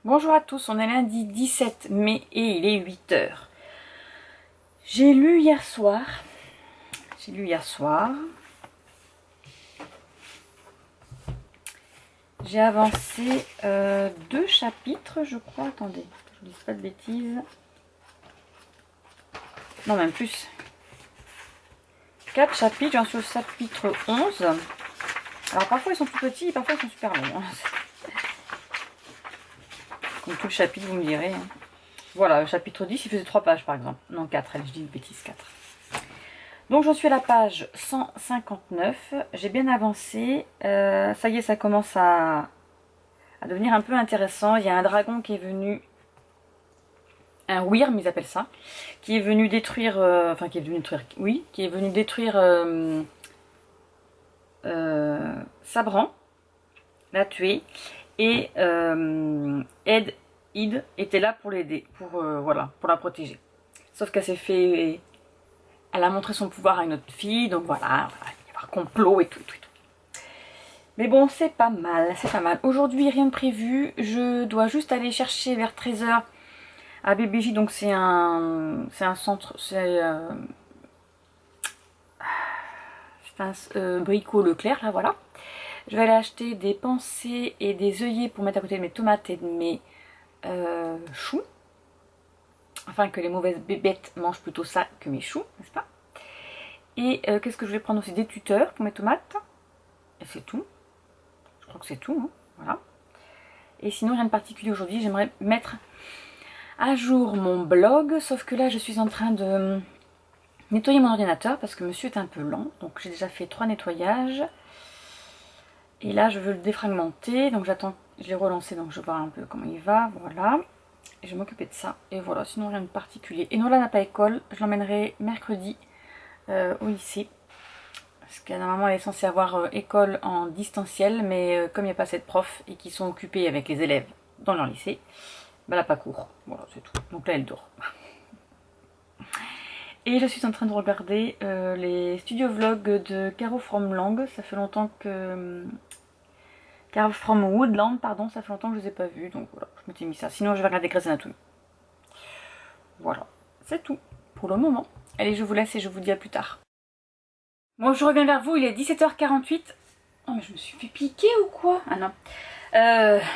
Bonjour à tous, on est lundi 17 mai et il est 8 heures. J'ai lu hier soir. J'ai avancé 2 chapitres, je crois. Attendez, je ne dis pas de bêtises. Non, même plus. 4 chapitres, j'en suis au chapitre 11. Alors parfois ils sont tout petits, parfois ils sont super longs. Comme tout le chapitre, vous me direz. Voilà, le chapitre 10, il faisait 3 pages par exemple. Non, 4, je dis une bêtise, 4. Donc j'en suis à la page 159. J'ai bien avancé. Ça y est, ça commence à devenir un peu intéressant. Il y a un dragon qui est venu... Un wyrm, ils appellent ça. Qui est venu détruire... qui est venu détruire Sabran. L'a tué. Et Id était là pour l'aider, pour la protéger. Sauf qu'elle s'est fait... Elle a montré son pouvoir à une autre fille, donc voilà, il va y avoir complot et tout. Mais bon, c'est pas mal, c'est pas mal. Aujourd'hui, rien de prévu. Je dois juste aller chercher vers 13 h à BBJ, donc c'est un centre, c'est un Brico Leclerc, là, voilà. Je vais aller acheter des pensées et des œillets pour mettre à côté de mes tomates et de mes choux. Afin que les mauvaises bébêtes mangent plutôt ça que mes choux, n'est-ce pas? Et qu'est-ce que je vais prendre aussi? Des tuteurs pour mes tomates. Et c'est tout. Je crois que c'est tout, hein. Voilà. Et sinon, rien de particulier aujourd'hui. J'aimerais mettre à jour mon blog. Sauf que là, je suis en train de nettoyer mon ordinateur parce que monsieur est un peu lent. Donc j'ai déjà fait 3 nettoyages. Et là, je veux le défragmenter. Donc j'attends, je l'ai relancé, donc je vois un peu comment il va. Voilà. Et je vais m'occuper de ça. Et voilà, sinon rien de particulier. Et Nola n'a pas école. Je l'emmènerai mercredi au lycée. Parce que normalement elle est censée avoir école en distanciel. Mais comme il n'y a pas assez de profs et qu'ils sont occupés avec les élèves dans leur lycée, bah, elle n'a pas cours. Voilà, c'est tout. Donc là elle dort. Et je suis en train de regarder les studio vlogs de Caro From Lang. Ça fait longtemps que... Caro From Woodland, pardon, ça fait longtemps que je ne les ai pas vus. Donc voilà, je m'étais mis ça. Sinon je vais regarder Grey's Anatomy. Voilà, c'est tout pour le moment. Allez, je vous laisse et je vous dis à plus tard. Bon, je reviens vers vous, il est 17 h 48. Oh, mais je me suis fait piquer ou quoi? Ah non.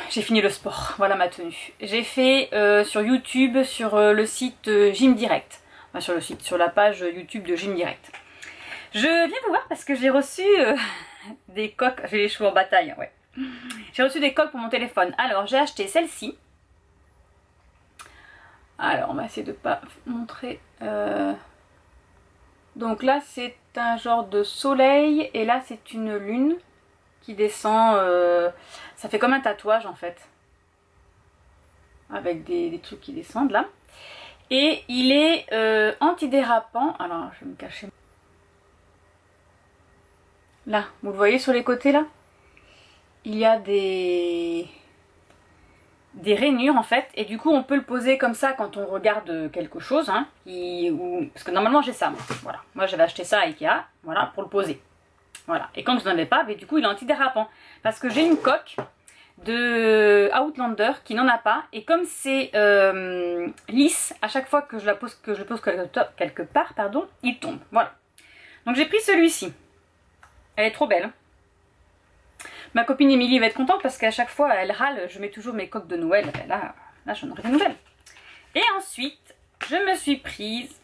J'ai fini le sport, voilà ma tenue. J'ai fait sur YouTube, sur le site Gym Direct. Enfin, sur le site, sur la page YouTube de Gym Direct. Je viens vous voir parce que j'ai reçu des coques. J'ai les cheveux en bataille, ouais. J'ai reçu des coques pour mon téléphone. Alors, j'ai acheté celle-ci. Alors, on va essayer de pas montrer. Donc là, c'est un genre de soleil. Et là, c'est une lune qui descend. Ça fait comme un tatouage, en fait. Avec des trucs qui descendent, là. Et il est antidérapant. Alors, je vais me cacher. Là, vous le voyez sur les côtés, là? Il y a des rainures en fait, et du coup on peut le poser comme ça quand on regarde quelque chose, hein, parce que normalement j'ai ça, moi. Voilà, moi j'avais acheté ça à Ikea, voilà, pour le poser, voilà, et quand je n'en avais pas, mais du coup il est antidérapant, parce que j'ai une coque de Outlander qui n'en a pas, et comme c'est lisse, à chaque fois que je le pose quelque part, pardon, il tombe, voilà. Donc j'ai pris celui-ci, elle est trop belle, hein. Ma copine Émilie va être contente parce qu'à chaque fois elle râle, je mets toujours mes coques de Noël. Là j'en aurai des nouvelles. Et ensuite, je me suis prise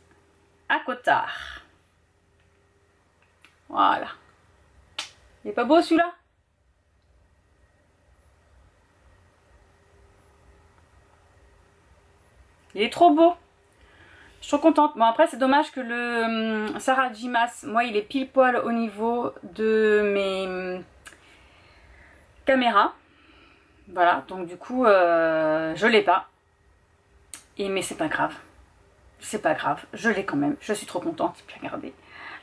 un cotard. Voilà. Il est pas beau celui-là? Il est trop beau. Je suis trop contente. Bon après c'est dommage que le Sarah Jimas, moi il est pile poil au niveau de mes... caméra, voilà, donc du coup je l'ai pas, mais c'est pas grave, je l'ai quand même, je suis trop contente. Puis regardez,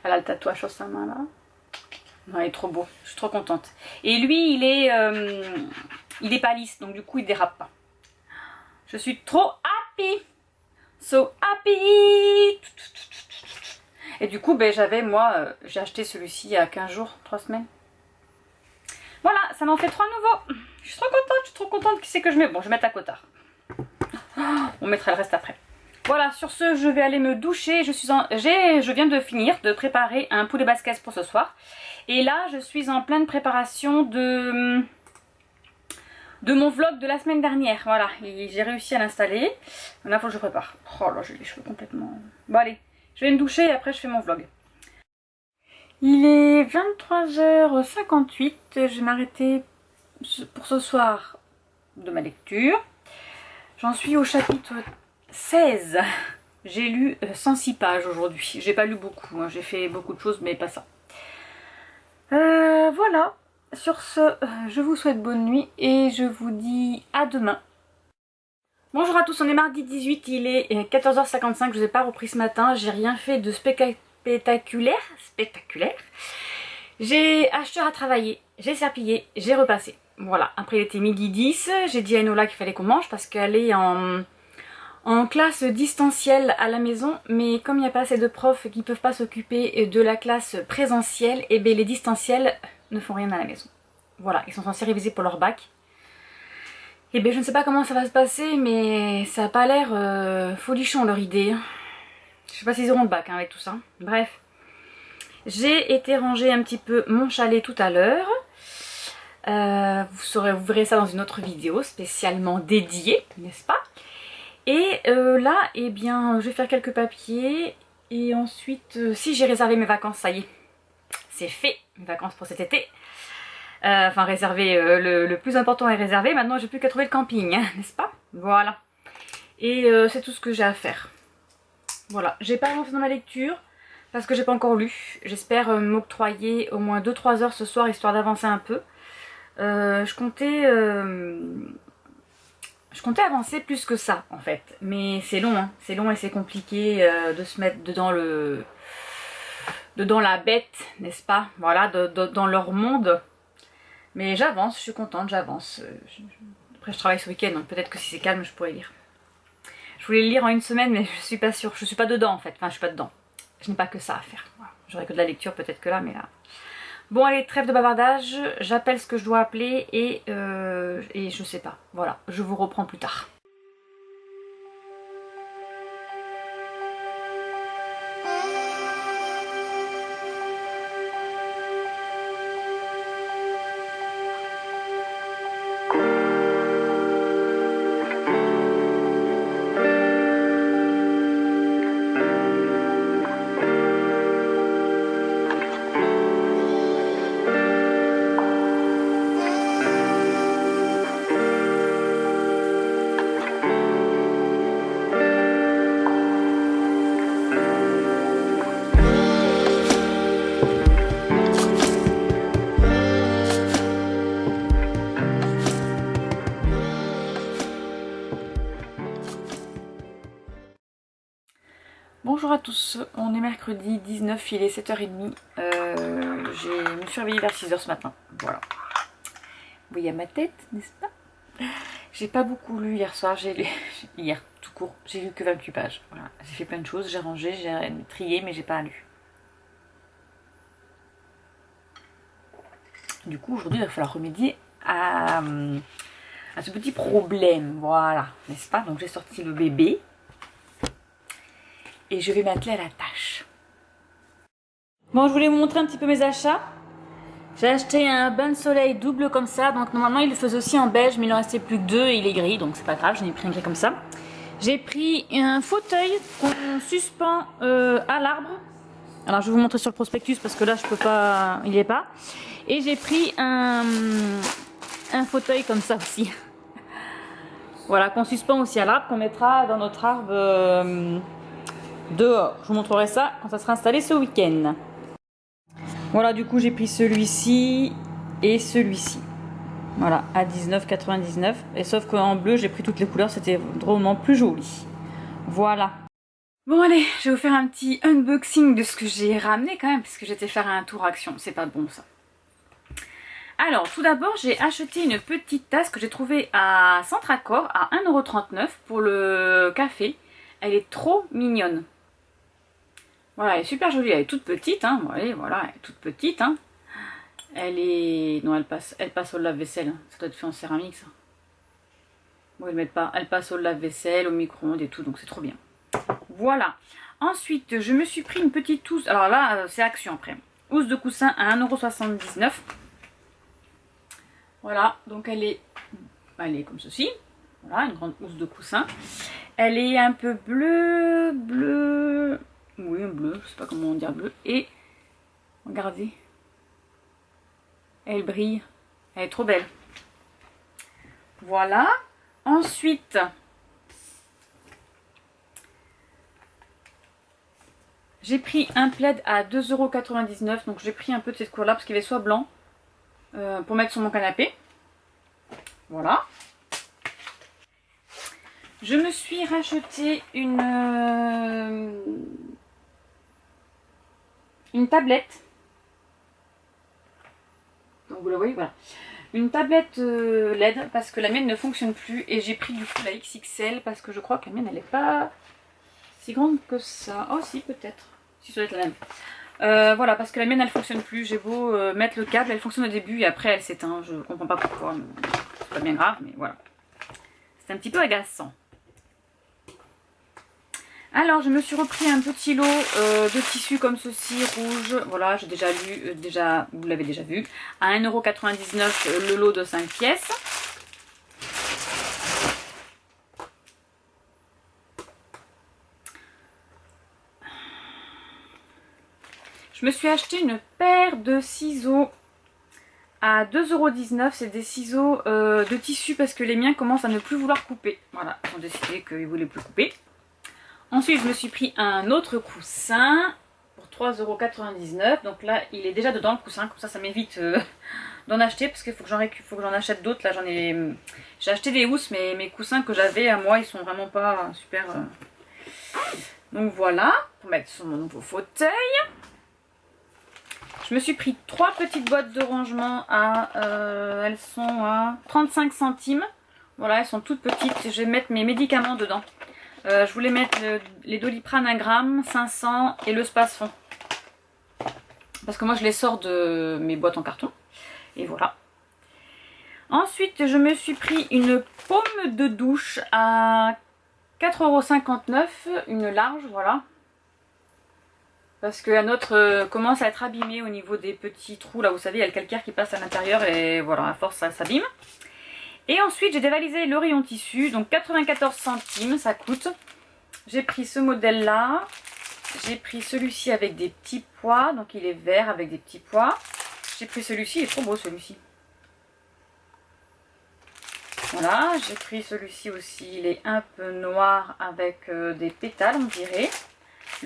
elle a le tatouage sur sa main là, non, il est trop beau, je suis trop contente. Et lui il est pas lisse, donc du coup il dérape pas. Je suis trop happy, so happy. Et du coup ben j'ai acheté celui-ci il y a 15 jours, 3 semaines. Voilà, ça m'en fait 3 nouveaux. Je suis trop contente, qui c'est que je mets. Bon, je vais mettre à cotard. On mettra le reste après. Voilà, sur ce, je vais aller me doucher. Je viens de finir de préparer un poulet basquez pour ce soir. Et là, je suis en pleine préparation de mon vlog de la semaine dernière. Voilà, j'ai réussi à l'installer. Maintenant, il faut que je prépare. Oh là, j'ai les cheveux complètement... Bon, allez, je vais me doucher et après, je fais mon vlog. Il est 23h58. Je vais m'arrêter pour ce soir de ma lecture. J'en suis au chapitre 16. J'ai lu 106 pages aujourd'hui. J'ai pas lu beaucoup, hein. J'ai fait beaucoup de choses mais pas ça. Voilà. Sur ce, je vous souhaite bonne nuit et je vous dis à demain. Bonjour à tous, on est mardi 18, il est 14h55, je vous ai pas repris ce matin, j'ai rien fait de spectaculaire. J'ai acheté à travailler, j'ai serpillé, j'ai repassé. Voilà, après il était midi 10, j'ai dit à Enola qu'il fallait qu'on mange parce qu'elle est en classe distancielle à la maison, mais comme il n'y a pas assez de profs qui ne peuvent pas s'occuper de la classe présentielle, et bien les distanciels ne font rien à la maison. Voilà, ils sont censés réviser pour leur bac. Et bien je ne sais pas comment ça va se passer, mais ça n'a pas l'air folichon leur idée. Je ne sais pas s'ils auront le bac hein, avec tout ça. Bref, j'ai été ranger un petit peu mon chalet tout à l'heure. Vous verrez ça dans une autre vidéo spécialement dédiée, n'est-ce pas? Et là, eh bien, je vais faire quelques papiers. Et ensuite, si j'ai réservé mes vacances, ça y est, c'est fait, mes vacances pour cet été. Enfin, réservé, le plus important est réservé. Maintenant, j'ai plus qu'à trouver le camping, hein, n'est-ce pas? Voilà. Et c'est tout ce que j'ai à faire. Voilà, j'ai pas avancé dans ma lecture parce que j'ai pas encore lu. J'espère m'octroyer au moins 2-3 heures ce soir, histoire d'avancer un peu. Je comptais avancer plus que ça en fait, mais c'est long, hein. C'est long et c'est compliqué de se mettre dedans la bête, n'est-ce pas? Voilà, dans leur monde. Mais j'avance, je suis contente, j'avance. Après je travaille ce week-end, donc peut-être que si c'est calme je pourrais lire. Je voulais le lire en une semaine mais je suis pas sûre, je suis pas dedans en fait, enfin je suis pas dedans. Je n'ai pas que ça à faire. Voilà. J'aurais que de la lecture peut-être que là, mais là... Bon allez, trêve de bavardage, j'appelle ce que je dois appeler et je sais pas. Voilà, je vous reprends plus tard. Bonjour à tous, on est mercredi 19, il est 7h30, je me suis réveillée vers 6h ce matin, voilà. Vous voyez ma tête, n'est-ce pas? J'ai pas beaucoup lu hier soir, hier tout court, j'ai lu que 28 pages, voilà. J'ai fait plein de choses, j'ai rangé, j'ai trié, mais j'ai pas lu. Du coup aujourd'hui il va falloir remédier à ce petit problème, voilà, n'est-ce pas? Donc j'ai sorti le bébé. Et je vais m'atteler à la tâche. Bon, je voulais vous montrer un petit peu mes achats. J'ai acheté un bain de soleil double comme ça. Donc normalement il le faisait aussi en beige, mais il en restait plus que 2 et il est gris. Donc c'est pas grave, j'en ai pris un gris comme ça. J'ai pris un fauteuil qu'on suspend à l'arbre. Alors je vais vous montrer sur le prospectus parce que là je peux pas, il n'y est pas. Et j'ai pris un fauteuil comme ça aussi. Voilà, qu'on suspend aussi à l'arbre, qu'on mettra dans notre arbre... dehors. Je vous montrerai ça quand ça sera installé ce week-end. Voilà, du coup j'ai pris celui-ci et celui-ci. Voilà, à 19,99. Et sauf qu'en bleu j'ai pris toutes les couleurs, c'était drôlement plus joli. Voilà. Bon allez, je vais vous faire un petit unboxing de ce que j'ai ramené quand même, parce que j'étais faire un tour action, c'est pas bon ça. Alors tout d'abord j'ai acheté une petite tasse que j'ai trouvée à Centracor à 1,39 € pour le café. Elle est trop mignonne. Voilà, elle est super jolie, elle est toute petite, hein. Voyez, voilà, elle est toute petite, hein. Elle est... Non, elle passe au lave-vaisselle, hein. Ça doit être fait en céramique, ça. Bon, elle passe au lave-vaisselle, au micro-ondes et tout, donc c'est trop bien. Voilà. Ensuite, je me suis pris une petite housse. Alors là, c'est Action après. Housse de coussin à 1,79 €. Voilà, donc elle est comme ceci. Voilà, une grande housse de coussin. Elle est un peu bleu. Oui, bleu, je sais pas comment dire bleu. Et regardez, elle brille. Elle est trop belle. Voilà. Ensuite, j'ai pris un plaid à 2,99 €. Donc j'ai pris un peu de cette couleur là parce qu'il est soit blanc pour mettre sur mon canapé. Voilà. Je me suis racheté une tablette. Donc vous la voyez, voilà. Une tablette LED parce que la mienne ne fonctionne plus. Et j'ai pris du coup la XXL parce que je crois que la mienne elle n'est pas si grande que ça. Oh si, peut-être. Si, ça doit être la même. Voilà, parce que la mienne elle fonctionne plus. J'ai beau mettre le câble, elle fonctionne au début et après elle s'éteint. Je comprends pas pourquoi. C'est pas bien grave, mais voilà. C'est un petit peu agaçant. Alors, je me suis repris un petit lot de tissu comme ceci, rouge. Voilà, j'ai déjà lu, vous l'avez déjà vu. À 1,99 € le lot de 5 pièces. Je me suis acheté une paire de ciseaux à 2,19 €. C'est des ciseaux de tissu parce que les miens commencent à ne plus vouloir couper. Voilà, ils ont décidé qu'ils ne voulaient plus couper. Ensuite, je me suis pris un autre coussin pour 3,99 €. Donc là, il est déjà dedans le coussin. Comme ça m'évite d'en acheter parce qu'il faut que j'en achète d'autres. Là, j'ai acheté des housses, mais mes coussins que j'avais à moi, ils sont vraiment pas super. Donc voilà, pour mettre sur mon nouveau fauteuil. Je me suis pris 3 petites boîtes de rangement elles sont à 35 centimes. Voilà, elles sont toutes petites. Je vais mettre mes médicaments dedans. Je voulais mettre les Doliprane 1 gramme, 500 et le Spasfon. Parce que moi je les sors de mes boîtes en carton. Et voilà. Ensuite je me suis pris une paume de douche à 4,59 €. Une large, voilà. Parce que la nôtre commence à être abîmée au niveau des petits trous. Là vous savez, il y a le calcaire qui passe à l'intérieur et voilà, à force ça s'abîme. Et ensuite j'ai dévalisé le rayon tissu, donc 94 centimes ça coûte. J'ai pris ce modèle là, j'ai pris celui-ci avec des petits pois, donc il est vert avec des petits pois. J'ai pris celui-ci, il est trop beau celui-ci. Voilà, j'ai pris celui-ci aussi, il est un peu noir avec des pétales on dirait.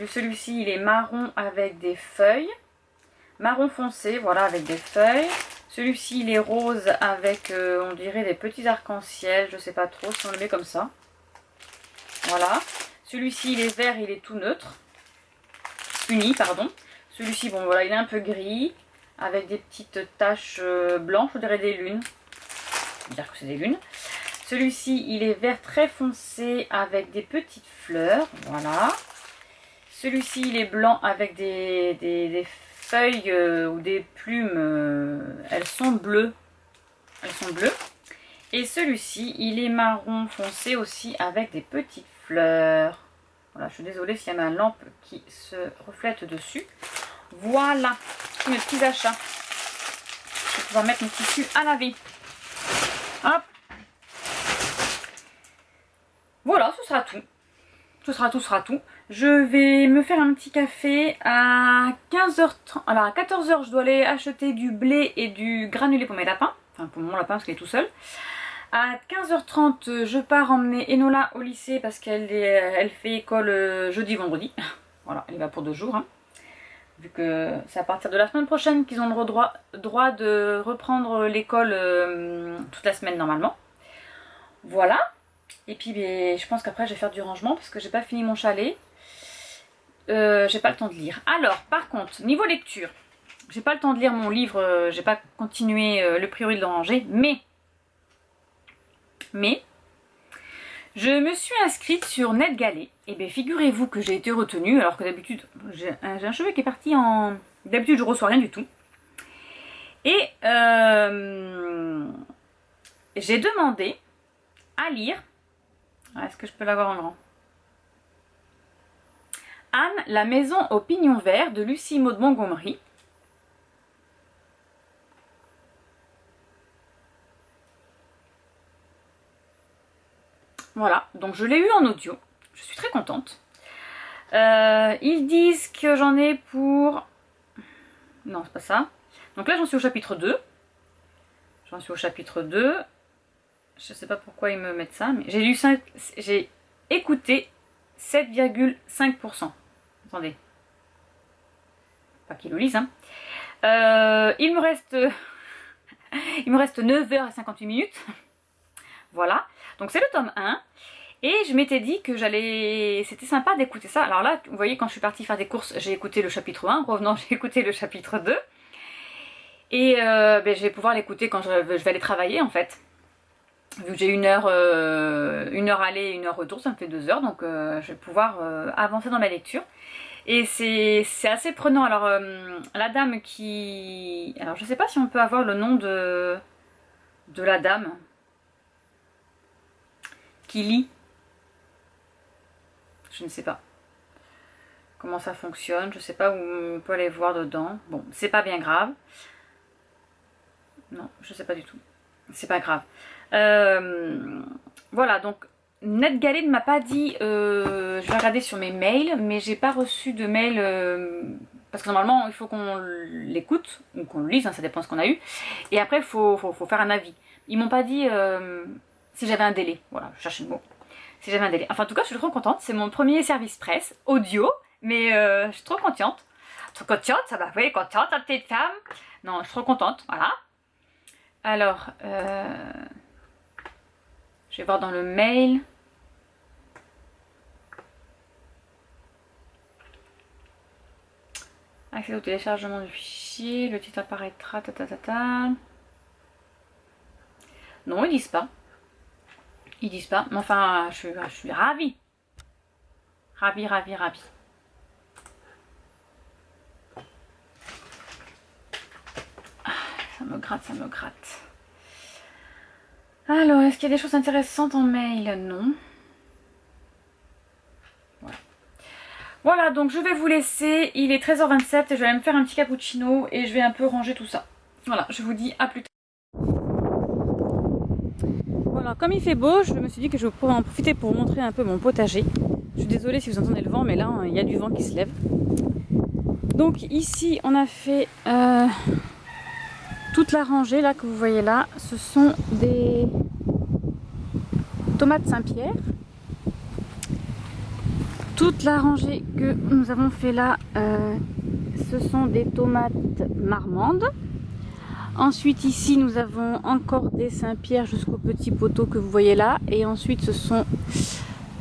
Celui-ci il est marron avec des feuilles, marron foncé, voilà avec des feuilles. Celui-ci il est rose avec on dirait des petits arcs-en-ciel, je sais pas trop si on le met comme ça. Voilà. Celui-ci il est vert, il est tout neutre. Uni, pardon. Celui-ci, bon voilà, il est un peu gris avec des petites taches blanches, on dirait des lunes. On va dire que c'est des lunes. Celui-ci il est vert très foncé avec des petites fleurs, voilà. Celui-ci il est blanc avec des feuilles ou des plumes, elles sont bleues. Elles sont bleues. Et celui-ci, il est marron foncé aussi avec des petites fleurs. Voilà, je suis désolée s'il y a ma lampe qui se reflète dessus. Voilà, tous mes petits achats. Je vais pouvoir mettre mon tissu à laver. Hop. Voilà, ce sera tout. Ce sera tout. Je vais me faire un petit café à 15h30. Alors à 14h, je dois aller acheter du blé et du granulé pour mes lapins. Enfin pour mon lapin parce qu'il est tout seul. À 15h30, je pars emmener Enola au lycée parce qu'elle fait école jeudi-vendredi. Voilà, elle y va pour 2 jours. Hein. Vu que c'est à partir de la semaine prochaine qu'ils ont le droit de reprendre l'école toute la semaine normalement. Voilà. Et puis je pense qu'après je vais faire du rangement parce que j'ai pas fini mon chalet. J'ai pas le temps de lire. Alors par contre, niveau lecture, j'ai pas le temps de lire mon livre, j'ai pas continué le priori de le ranger, mais je me suis inscrite sur NetGalley. Et bien figurez-vous que j'ai été retenue alors que d'habitude j'ai un cheveu qui est parti en... D'habitude je reçois rien du tout. Et j'ai demandé à lire. Est-ce que je peux l'avoir en grand? Anne, la maison au pignon vert de Lucie Maud Montgomery. Voilà, donc je l'ai eu en audio. Je suis très contente. Ils disent que j'en ai pour... Non, c'est pas ça. Donc là, j'en suis au chapitre 2. J'en suis au chapitre 2. Je sais pas pourquoi ils me mettent ça, mais j'ai écouté 7,5%. Attendez. Pas qu'ils le lisent, hein. Il me reste 9h58 minutes. Voilà. Donc c'est le tome 1. Et je m'étais dit que c'était sympa d'écouter ça. Alors là, vous voyez, quand je suis partie faire des courses, j'ai écouté le chapitre 1. Revenant, j'ai écouté le chapitre 2. Et je vais pouvoir l'écouter quand je vais aller travailler, en fait. Vu que j'ai une heure aller, une heure retour, ça me fait 2 heures. Donc je vais pouvoir avancer dans ma lecture. Et c'est assez prenant. Alors, la dame qui... Alors, je sais pas si on peut avoir le nom de la dame qui lit. Je ne sais pas comment ça fonctionne. Je ne sais pas où on peut aller voir dedans. Bon, c'est pas bien grave. Non, je ne sais pas du tout. C'est pas grave. Voilà, donc NetGalley ne m'a pas dit... je vais regarder sur mes mails, mais j'ai pas reçu de mail... parce que normalement, il faut qu'on l'écoute, ou qu'on le lise, hein, ça dépend de ce qu'on a eu. Et après, il faut faire un avis. Ils m'ont pas dit si j'avais un délai. Voilà, je cherchais le mot. Si j'avais un délai. Enfin, en tout cas, je suis trop contente. C'est mon premier service presse, audio, mais je suis trop contente. Trop contente, ça va, oui, contente, la petite femme. Non, je suis trop contente, voilà. Alors, je vais voir dans le mail. Accès au téléchargement du fichier, le titre apparaîtra, Non, ils disent pas. Ils disent pas, mais enfin, je suis ravie. Ravie. Ah, ça me gratte. Alors, est-ce qu'il y a des choses intéressantes en mail? Non. Voilà, donc je vais vous laisser. Il est 13h27 et je vais aller me faire un petit cappuccino et je vais un peu ranger tout ça. Voilà, je vous dis à plus tard. Voilà, comme il fait beau, je me suis dit que je pourrais en profiter pour vous montrer un peu mon potager. Je suis désolée si vous entendez le vent, mais là, il y a du vent qui se lève. Donc ici, on a fait toute la rangée là que vous voyez là. Ce sont des tomates Saint-Pierre. Toute la rangée que nous avons fait là, ce sont des tomates marmandes. Ensuite ici nous avons encore des Saint-Pierre jusqu'au petit poteau que vous voyez là. Et ensuite ce sont,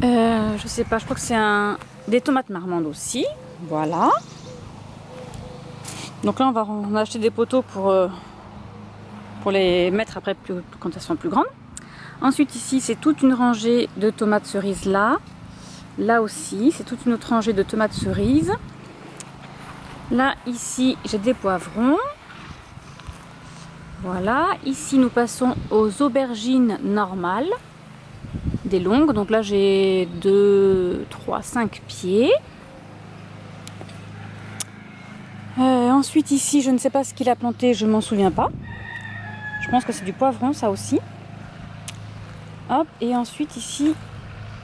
je sais pas, je crois que c'est des tomates marmandes aussi. Voilà. Donc là on a acheté des poteaux pour les mettre après quand elles sont plus grandes. Ensuite ici c'est toute une rangée de tomates cerises là. Là aussi, c'est toute une autre rangée de tomates cerises. Là, ici, j'ai des poivrons. Voilà. Ici, nous passons aux aubergines normales. Des longues. Donc là, j'ai 2, 3, 5 pieds. Ensuite, ici, je ne sais pas ce qu'il a planté. Je ne m'en souviens pas. Je pense que c'est du poivron, ça aussi. Hop. Et ensuite, ici,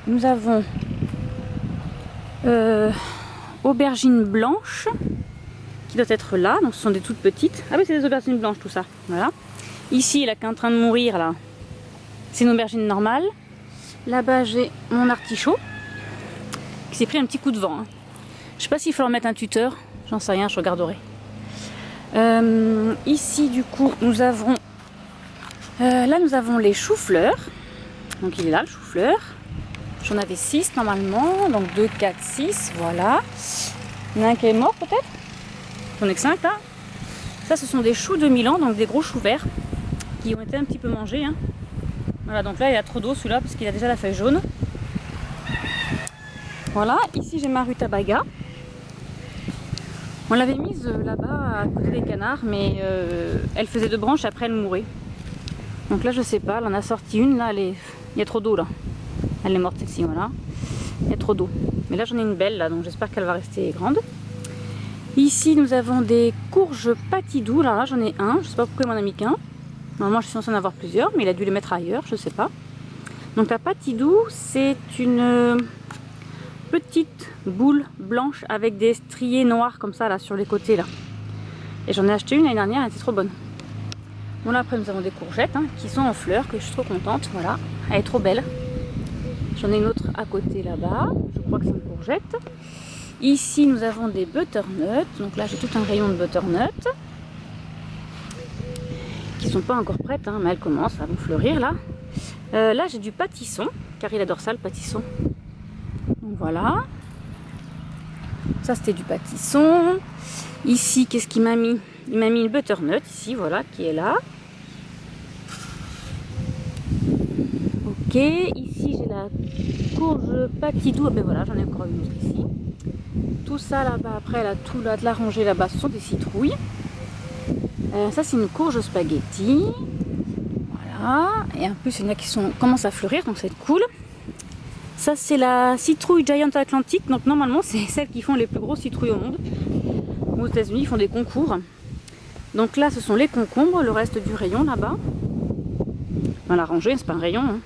nous avons... aubergines blanches qui doit être là, donc ce sont des toutes petites. Ah oui, c'est des aubergines blanches tout ça. Voilà. Ici, là, qui est en train de mourir là, c'est une aubergine normale. Là-bas, j'ai mon artichaut qui s'est pris un petit coup de vent. Hein. Je sais pas s'il faut leur mettre un tuteur, j'en sais rien, je regarderai. Ici, du coup, nous avons là, nous avons les choux-fleurs. Donc il est là le chou-fleur. J'en avais 6 normalement, donc 2, 4, 6, voilà. Il y en a un qui est mort peut-être. J'en ai que 5 là. Ça, ce sont des choux de Milan, donc des gros choux verts qui ont été un petit peu mangés. Hein. Voilà, donc là il y a trop d'eau celui-là parce qu'il a déjà la feuille jaune. Voilà, ici j'ai ma rutabaga. On l'avait mise là-bas à côté des canards, mais elle faisait 2 branches et après elle mourait. Donc là je sais pas, elle en a sorti une, là elle est Il y a trop d'eau là. Elle est morte celle-ci, voilà. Il y a trop d'eau. Mais là j'en ai une belle là, donc j'espère qu'elle va rester grande. Ici nous avons des courges patidou. Alors là j'en ai un, je sais pas pourquoi il m'en a mis qu'un. Normalement je suis censée en avoir plusieurs, mais il a dû les mettre ailleurs, je sais pas. Donc la patidou, c'est une petite boule blanche avec des striés noirs comme ça là sur les côtés là. Et j'en ai acheté une l'année dernière, elle était trop bonne. Bon là après nous avons des courgettes qui sont en fleurs, que je suis trop contente, voilà. Elle est trop belle. J'en ai une autre à côté là-bas, je crois que c'est une courgette. Ici nous avons des butternuts, donc là j'ai tout un rayon de butternuts. Qui sont pas encore prêtes, mais elles commencent à vont fleurir là. Là j'ai du pâtisson, car il adore ça le pâtisson. Donc voilà. Ça c'était du pâtisson. Ici qu'est-ce qu'il m'a mis? Il m'a mis une butternut ici, voilà, qui est là. Ok, ici j'ai la courge patidou, ben voilà, j'en ai encore une autre ici. Tout ça là-bas, après là, tout là de la rangée là-bas, ce sont des citrouilles. Ça c'est une courge spaghetti. Voilà, et en plus il y en a qui commencent à fleurir, donc c'est cool. Ça c'est la citrouille Giant Atlantic, donc normalement c'est celles qui font les plus grosses citrouilles au monde. Aux États-Unis ils font des concours. Donc là ce sont les concombres, le reste du rayon là-bas. Dans la rangée, c'est pas un rayon.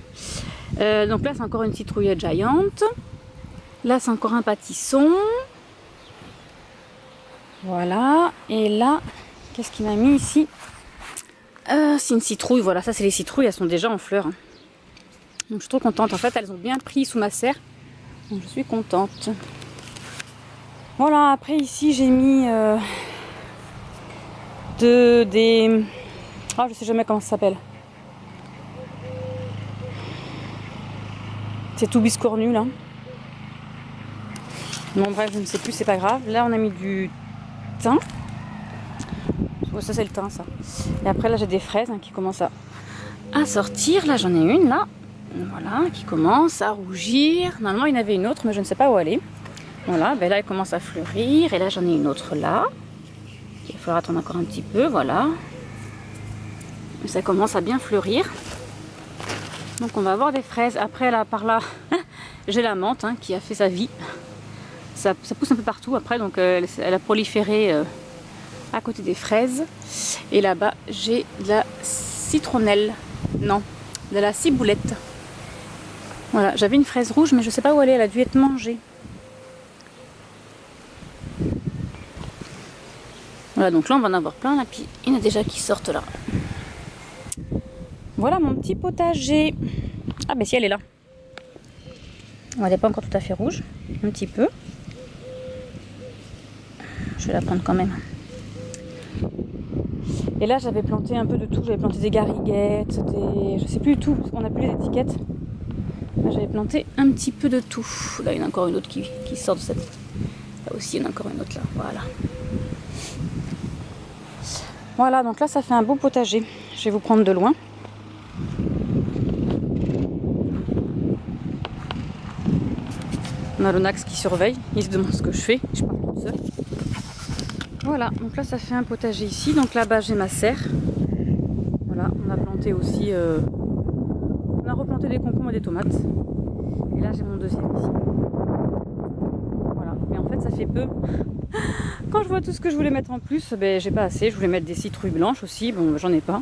Donc là c'est encore une citrouille Giant. Là c'est encore un pâtisson. Voilà, et là, qu'est-ce qu'il m'a mis ici? C'est une citrouille, voilà, ça c'est les citrouilles, elles sont déjà en fleurs. Donc je suis trop contente, en fait elles ont bien pris sous ma serre. Donc je suis contente. Voilà, après ici j'ai mis je sais jamais comment ça s'appelle. C'est tout biscornu là. Bon bref, je ne sais plus, c'est pas grave. Là on a mis du thym. Ça c'est le thym ça. Et après là j'ai des fraises qui commencent à sortir. Là j'en ai une là. Voilà, qui commence à rougir. Normalement il y en avait une autre mais je ne sais pas où elle est. Voilà, ben là elle commence à fleurir. Et là j'en ai une autre là. Il va falloir attendre encore un petit peu, voilà. Ça commence à bien fleurir. Donc on va avoir des fraises. Après là par là j'ai la menthe qui a fait sa vie. Ça pousse un peu partout après, donc elle a proliféré à côté des fraises. Et là-bas j'ai de la citronnelle. Non, de la ciboulette. Voilà, j'avais une fraise rouge mais je sais pas où elle a dû être mangée. Voilà, donc là on va en avoir plein là, puis il y en a déjà qui sortent là. Voilà mon petit potager. Ah ben si, elle est là. Elle n'est pas encore tout à fait rouge, un petit peu. Je vais la prendre quand même. Et là j'avais planté un peu de tout, j'avais planté des gariguettes, je sais plus du tout, parce qu'on n'a plus les étiquettes. Là j'avais planté un petit peu de tout. Là il y en a encore une autre qui sort de cette... Là aussi il y en a encore une autre là, voilà. Voilà, donc là ça fait un beau potager. Je vais vous prendre de loin. On a l'Onax qui surveille, il se demande ce que je fais, je parle toute seule. Voilà, donc là ça fait un potager ici, donc là-bas j'ai ma serre. Voilà, on a planté aussi, on a replanté des concombres et des tomates. Et là j'ai mon deuxième ici. Voilà, mais en fait ça fait peu. Quand je vois tout ce que je voulais mettre en plus, ben j'ai pas assez. Je voulais mettre des citrouilles blanches aussi, bon j'en ai pas.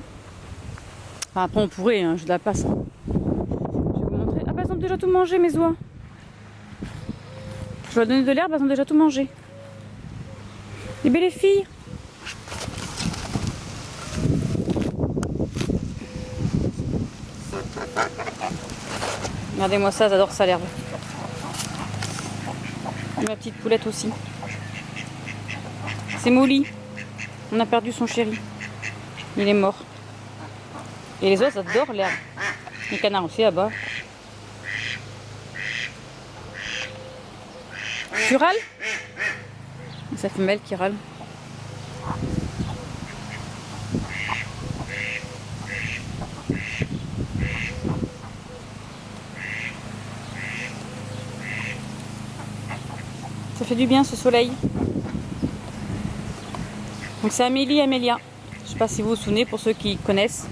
Enfin, après on pourrait, je de la passe. Je vais vous montrer. Ah bah elles ont déjà tout mangé mes oies. Je vais leur donner de l'herbe, elles ont déjà tout mangé. Les belles filles. Regardez-moi ça, j'adore ça l'herbe. Et ma petite poulette aussi. C'est Molly. On a perdu son chéri. Il est mort. Et les oiseaux adorent l'herbe. Les canards aussi là-bas. Tu râles? Sa femelle qui râle. Ça fait du bien ce soleil. Donc c'est Amélie et Amélia. Je ne sais pas si vous vous souvenez pour ceux qui connaissent.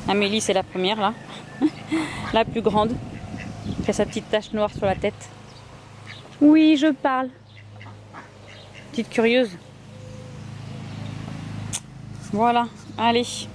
Amélie c'est la première là. La plus grande, qui a sa petite tache noire sur la tête. Oui, je parle. Petite curieuse. Voilà, allez.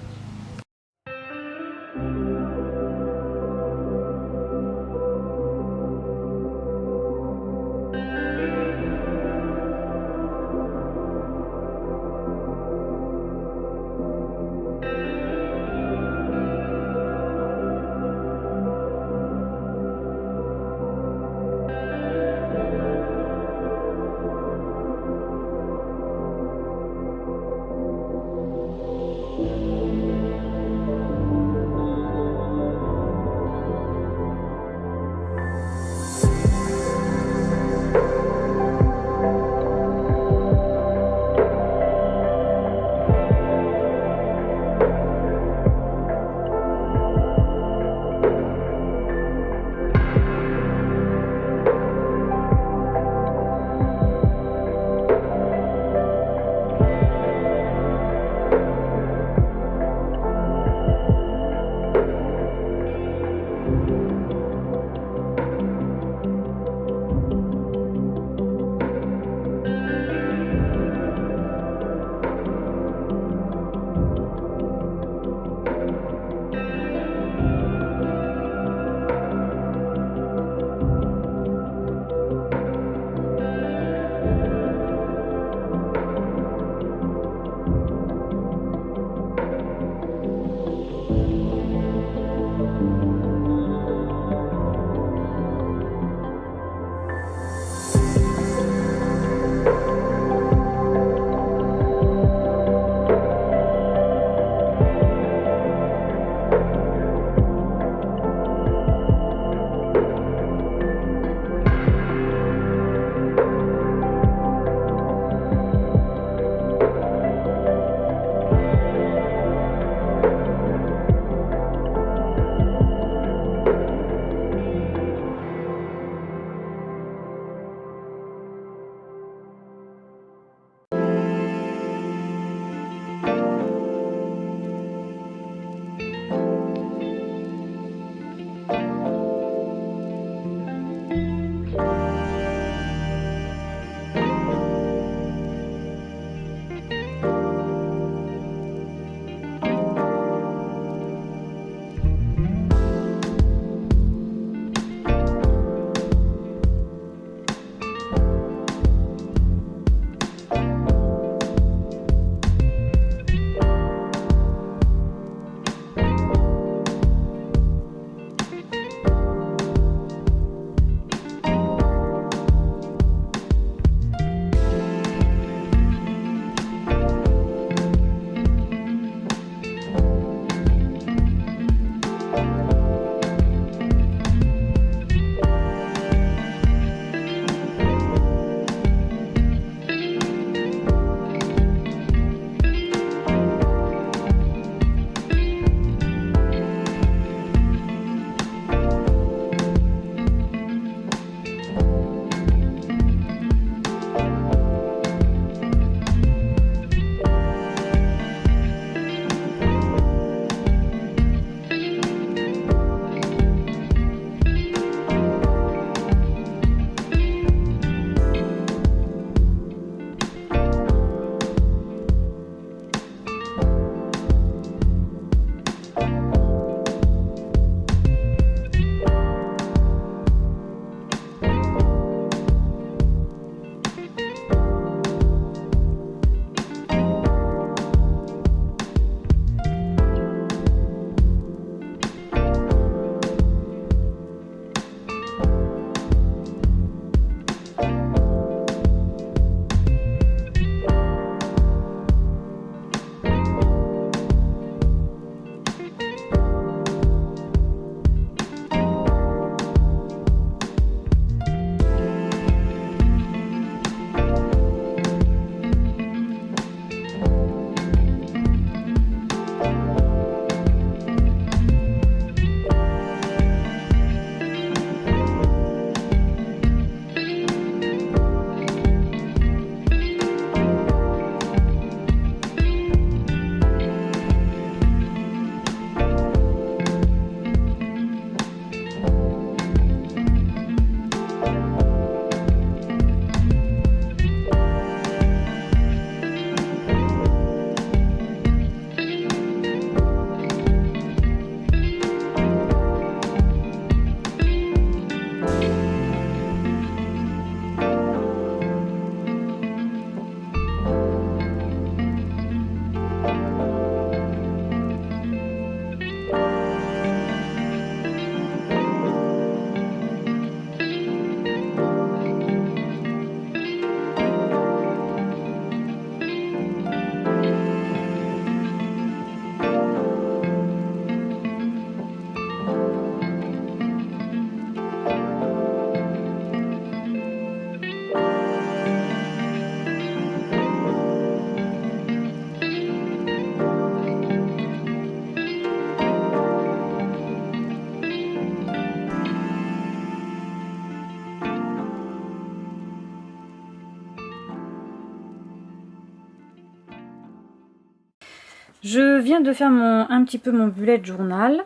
Je viens de faire un petit peu mon bullet journal.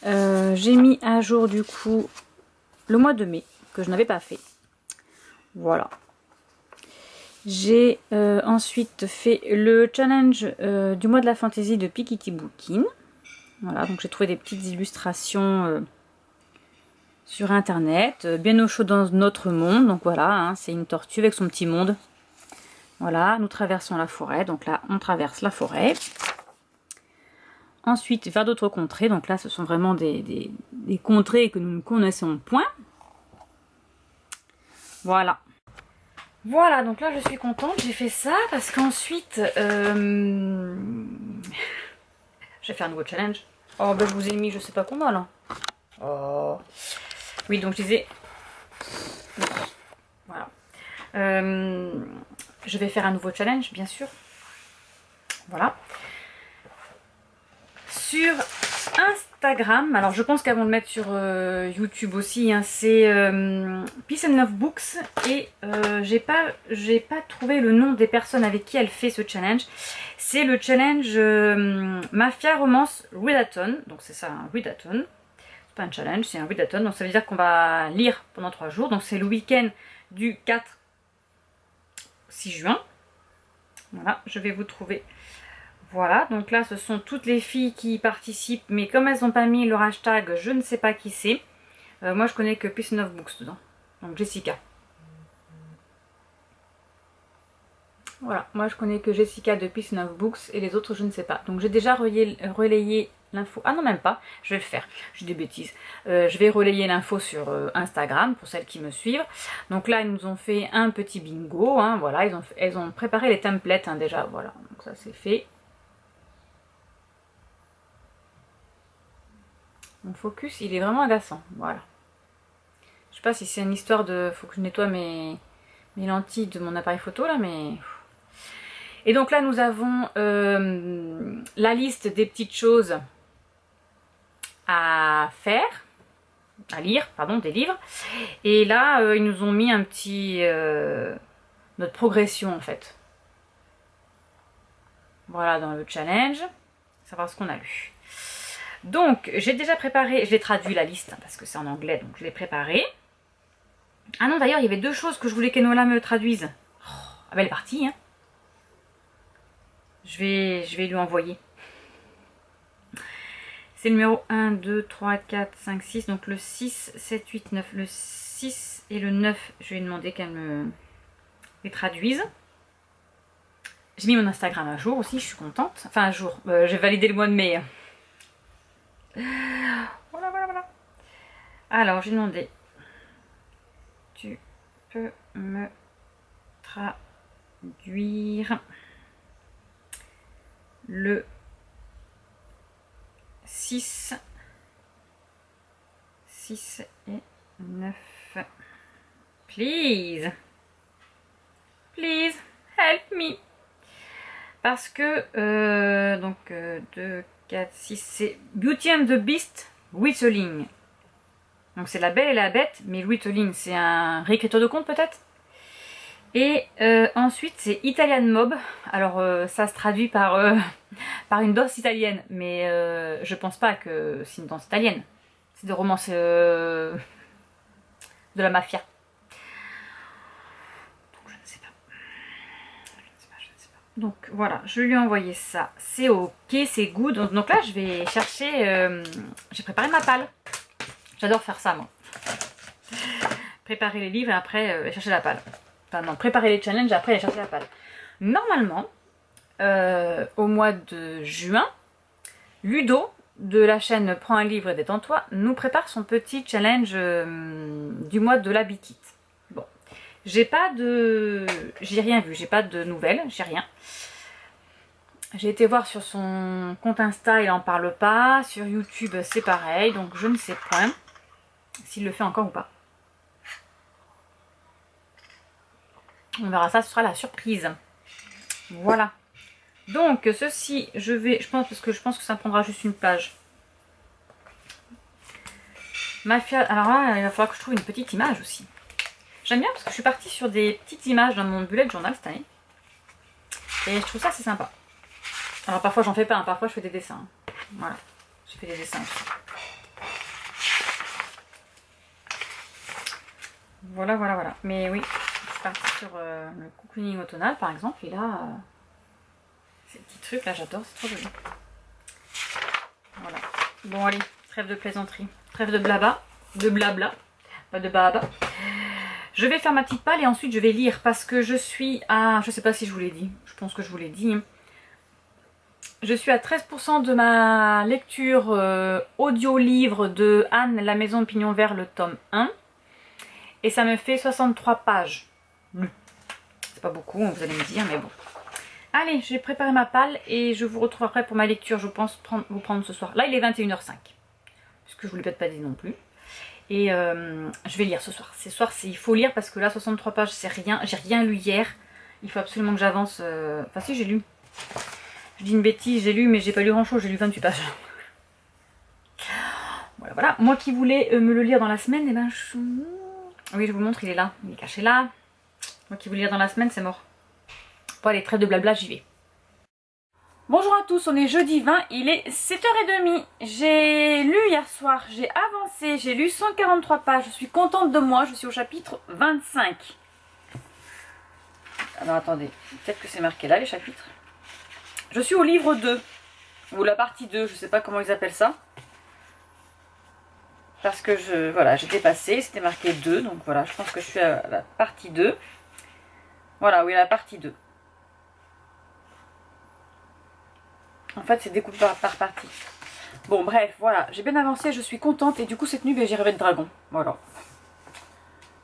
J'ai mis à jour du coup le mois de mai, que je n'avais pas fait. Voilà. J'ai ensuite fait le challenge du mois de la fantaisie de Piketty Bookin. Voilà, donc j'ai trouvé des petites illustrations sur internet, bien au chaud dans notre monde. Donc voilà, hein, c'est une tortue avec son petit monde. Voilà, nous traversons la forêt. Donc là, on traverse la forêt. Ensuite, vers d'autres contrées. Donc là, ce sont vraiment des contrées que nous ne connaissons point. Voilà. Voilà, donc là, je suis contente. J'ai fait ça parce qu'ensuite, je vais faire un nouveau challenge. Oh, ben je vous ai mis je sais pas combien là. Oh. Oui, donc je disais... Voilà. Je vais faire un nouveau challenge, bien sûr. Voilà. Sur Instagram, alors je pense qu'elles vont le mettre sur YouTube aussi, hein, c'est Peace and Love Books. Et j'ai pas trouvé le nom des personnes avec qui elle fait ce challenge. C'est le challenge Mafia Romance Readathon. Donc c'est ça, un readathon. C'est pas un challenge, c'est un readathon. Donc ça veut dire qu'on va lire pendant 3 jours. Donc c'est le week-end du 4 6 juin. Voilà, je vais vous trouver. Voilà, donc là ce sont toutes les filles qui y participent, mais comme elles n'ont pas mis leur hashtag, je ne sais pas qui c'est. Moi je connais que Peace and Love Books dedans, donc Jessica. Voilà, moi je connais que Jessica de Peace and Love Books et les autres je ne sais pas. Donc j'ai déjà relayé l'info, ah non même pas, je vais le faire, j'ai des bêtises. Je vais relayer l'info sur Instagram pour celles qui me suivent. Donc là ils nous ont fait un petit bingo, hein, voilà, elles ont préparé les templates hein, déjà, voilà, donc ça c'est fait. Mon focus, il est vraiment agaçant. Voilà. Je sais pas si c'est une histoire de... Faut que je nettoie mes lentilles de mon appareil photo là, mais... Et donc là, nous avons la liste des petites choses à faire, à lire, pardon, des livres. Et là, ils nous ont mis un petit... notre progression en fait. Voilà, dans le challenge. Savoir ce qu'on a lu. Donc, j'ai déjà préparé, je l'ai traduit la liste, hein, parce que c'est en anglais, donc je l'ai préparé. Ah non, d'ailleurs, il y avait 2 choses que je voulais qu'Enola me traduise. Oh, ah ben, elle est partie, hein. Je vais lui envoyer. C'est le numéro 1, 2, 3, 4, 5, 6, donc le 6, 7, 8, 9, le 6 et le 9, je vais lui demander qu'elle me les traduise. J'ai mis mon Instagram à jour aussi, je suis contente. Enfin, à jour, j'ai validé le mois de mai. Voilà. Alors, j'ai demandé. Tu peux me traduire le 6 et 9. Please. Please, help me. Parce que, donc, 2, 4, 6, c'est Beauty and the Beast Whittling. Donc c'est La Belle et la Bête, mais Whittling c'est un réécriture de conte peut-être. Et ensuite c'est Italian Mob. Alors ça se traduit par une danse italienne, mais je pense pas que c'est une danse italienne. C'est de romance de la mafia. Donc voilà, je lui ai envoyé ça. C'est ok, c'est good. Donc là, je vais chercher... j'ai préparé ma palle. J'adore faire ça, moi. Préparer les livres et après chercher la palle. Enfin non, préparer les challenges et après aller chercher la palle. Normalement, au mois de juin, Ludo, de la chaîne Prends un livre et détends-toi, nous prépare son petit challenge du mois de la Bikit. Bon. J'ai rien vu, j'ai pas de nouvelles, j'ai rien. J'ai été voir sur son compte Insta, il en parle pas. Sur YouTube, c'est pareil, donc je ne sais point s'il le fait encore ou pas. On verra ça, ce sera la surprise. Voilà. Donc ceci, je pense que ça me prendra juste une page. Mafia, alors là, il va falloir que je trouve une petite image aussi. J'aime bien parce que je suis partie sur des petites images dans mon bullet journal cette année. Et je trouve ça assez sympa. Alors parfois j'en fais pas, hein, parfois je fais des dessins. Voilà, je fais des dessins aussi. Voilà, voilà, voilà. Mais oui, je suis partie sur le cocooning automnal par exemple. Et là, ces petits trucs là, j'adore, c'est trop joli. Voilà. Bon allez, trêve de plaisanterie. Trêve de blabla. De blabla. Pas de baba. Je vais faire ma petite palle et ensuite je vais lire parce que je suis à... Je sais pas si je vous l'ai dit. Je pense que je vous l'ai dit. Je suis à 13% de ma lecture audio-livre de Anne, La Maison de Pignon Vert, le tome 1. Et ça me fait 63 pages. C'est pas beaucoup, vous allez me dire, mais bon. Allez, j'ai préparé ma palle et je vous retrouve après pour ma lecture. Je pense vous prendre ce soir. Là, il est 21h05. Puisque je vous l'ai peut-être pas dit non plus. Et je vais lire ce soir. Ce soir, il faut lire parce que là, 63 pages, c'est rien. J'ai rien lu hier. Il faut absolument que j'avance. Enfin, si, j'ai lu. Je dis une bêtise, j'ai lu, mais j'ai pas lu grand chose. J'ai lu 28 pages. Voilà, voilà. Moi qui voulais me le lire dans la semaine, et ben oui, je vous le montre, il est là. Il est caché là. Moi qui voulais lire dans la semaine, c'est mort. Bon, allez, trêve de blabla, j'y vais. Bonjour à tous, on est jeudi 20, il est 7h30. J'ai lu hier soir, j'ai avancé, j'ai lu 143 pages. Je suis contente de moi, je suis au chapitre 25. Alors attendez, peut-être que c'est marqué là les chapitres. Je suis au livre 2, ou la partie 2, je sais pas comment ils appellent ça. Parce que voilà, j'ai dépassé, c'était marqué 2, donc voilà, je pense que je suis à la partie 2. Voilà, oui, la partie 2. En fait, c'est découpé par partie. Bon, bref, voilà, j'ai bien avancé, je suis contente. Et du coup, cette nuit, ben, j'ai rêvé de dragon. Voilà.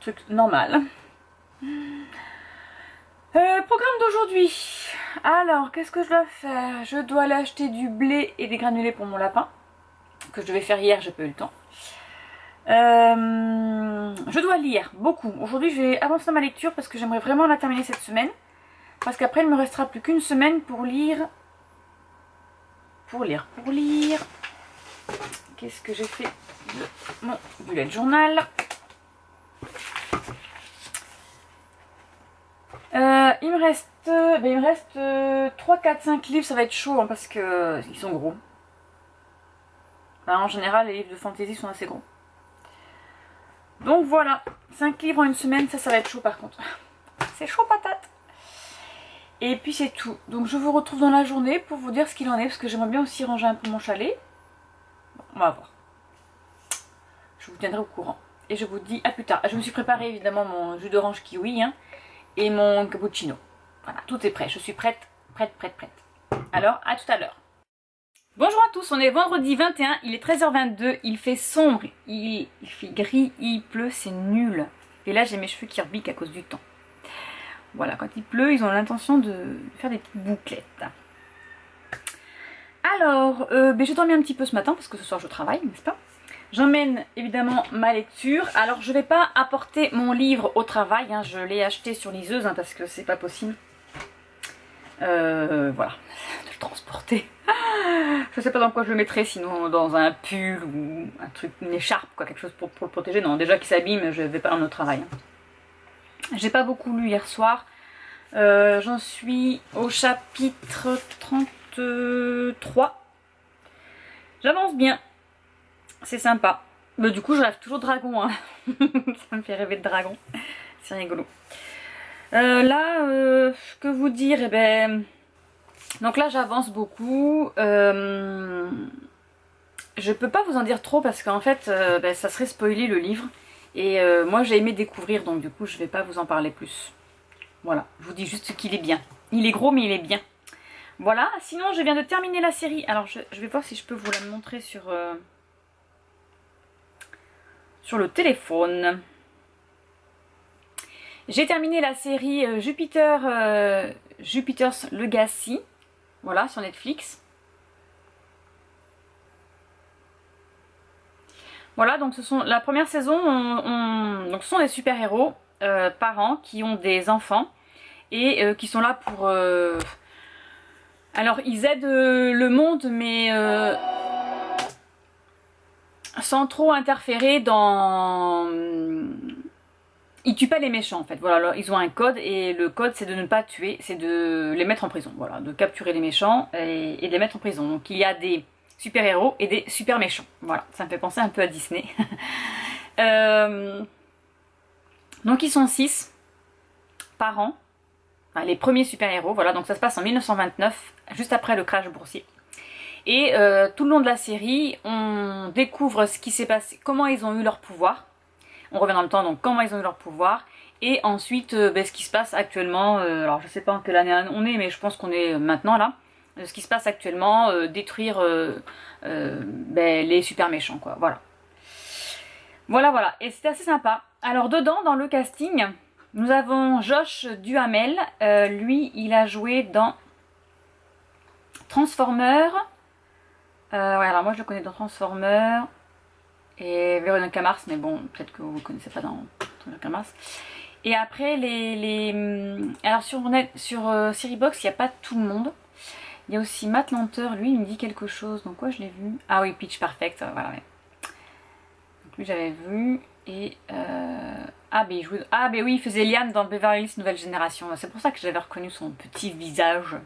Truc normal. Programme d'aujourd'hui. Alors, qu'est-ce que je dois faire? Je dois aller acheter du blé et des granulés pour mon lapin. Que je devais faire hier, j'ai pas eu le temps. Je dois lire beaucoup. Aujourd'hui, je vais avancer dans ma lecture parce que j'aimerais vraiment la terminer cette semaine. Parce qu'après, il me restera plus qu'une semaine pour lire. Pour lire. Qu'est-ce que j'ai fait de mon bullet journal? Il me reste 3, 4, 5 livres. Ça va être chaud hein, parce que ils sont gros. Enfin, en général, les livres de fantasy sont assez gros. Donc voilà, 5 livres en une semaine, ça va être chaud par contre. C'est chaud patate. Et puis c'est tout. Donc je vous retrouve dans la journée pour vous dire ce qu'il en est, parce que j'aimerais bien aussi ranger un peu mon chalet. Bon, on va voir. Je vous tiendrai au courant. Et je vous dis à plus tard. Je me suis préparé évidemment mon jus d'orange kiwi hein, et mon cappuccino. Voilà, tout est prêt. Je suis prête. Alors, à tout à l'heure. Bonjour à tous, on est vendredi 21, il est 13h22, il fait sombre, il fait gris, il pleut, c'est nul. Et là j'ai mes cheveux qui rebiquent à cause du temps. Voilà, quand il pleut, ils ont l'intention de faire des petites bouclettes. Alors, j'ai dormi un petit peu ce matin parce que ce soir je travaille, n'est-ce pas? J'emmène évidemment ma lecture. Alors je ne vais pas apporter mon livre au travail, hein, je l'ai acheté sur liseuse hein, parce que c'est pas possible. Voilà, de le transporter. Je sais pas dans quoi je le mettrais, sinon dans un pull ou un truc, une écharpe, quoi, quelque chose pour le protéger. Non, déjà qu'il s'abîme, je vais pas l'emmener au travail. J'ai pas beaucoup lu hier soir. J'en suis au chapitre 33. J'avance bien. C'est sympa. Mais du coup, je rêve toujours de dragon. Hein. Ça me fait rêver de dragon. C'est rigolo. Là, que vous dire? Eh ben, donc là, j'avance beaucoup. Je peux pas vous en dire trop parce qu'en fait, ben, ça serait spoiler le livre. Et moi, j'ai aimé découvrir, donc du coup, je vais pas vous en parler plus. Voilà, je vous dis juste qu'il est bien. Il est gros, mais il est bien. Voilà, sinon, je viens de terminer la série. Alors, je vais voir si je peux vous la montrer sur le téléphone. J'ai terminé la série Jupiter's Legacy, voilà, sur Netflix. Voilà, donc la première saison, donc ce sont des super-héros, parents qui ont des enfants et qui sont là pour... alors, ils aident le monde, mais sans trop interférer dans... ils tuent pas les méchants en fait. Voilà, alors, ils ont un code et le code c'est de ne pas tuer, c'est de les mettre en prison. Voilà, de capturer les méchants et de les mettre en prison. Donc il y a des super héros et des super méchants. Voilà, ça me fait penser un peu à Disney. Donc ils sont 6 par an. Enfin, les premiers super héros. Voilà, donc ça se passe en 1929, juste après le crash boursier. Et tout le long de la série, on découvre ce qui s'est passé, comment ils ont eu leur pouvoir. On revient dans le temps, donc comment ils ont eu leur pouvoir. Et ensuite, ce qui se passe actuellement. Alors je sais pas en quelle année on est, mais je pense qu'on est maintenant là. Ce qui se passe actuellement, détruire les super méchants, quoi. Voilà. Voilà. Et c'était assez sympa. Alors dedans, dans le casting, nous avons Josh Duhamel. Lui, il a joué dans Transformers. Ouais, alors moi je le connais dans Transformers et Veronica Mars, mais bon, peut-être que vous ne connaissez pas dans Veronica Mars. Et après, alors sur Seriebox, il n'y a pas tout le monde. Il y a aussi Matt Lanter, lui, il me dit quelque chose. Donc, quoi, je l'ai vu. Ah oui, Pitch Perfect, voilà, ouais. Donc, lui, j'avais vu. Et. oui, il faisait Liam dans Beverly Hills Nouvelle Génération. C'est pour ça que j'avais reconnu son petit visage.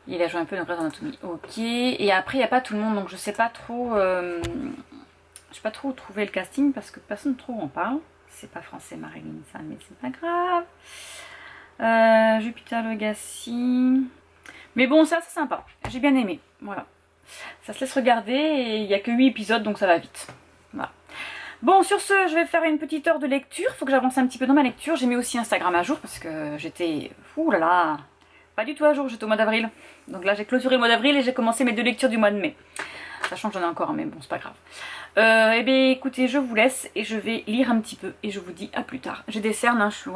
Il a joué un peu dans Grey's Anatomy. Ok. Et après, il n'y a pas tout le monde, donc je sais pas trop. Je sais pas trop où trouver le casting parce que personne trop en parle. C'est pas français, Marilyn, ça, mais c'est pas grave. Jupiter Legacy. Mais bon, ça c'est sympa. J'ai bien aimé. Voilà. Ça se laisse regarder et il n'y a que 8 épisodes, donc ça va vite. Voilà. Bon, sur ce, je vais faire une petite heure de lecture. Il faut que j'avance un petit peu dans ma lecture. J'ai mis aussi Instagram à jour parce que j'étais. Ouh là là. Pas du tout à jour, j'étais au mois d'avril. Donc là, j'ai clôturé le mois d'avril et j'ai commencé mes 2 lectures du mois de mai. Sachant que j'en ai encore, mais bon, c'est pas grave. Eh bien, écoutez, je vous laisse et je vais lire un petit peu et je vous dis à plus tard. J'ai des cernes, hein, je suis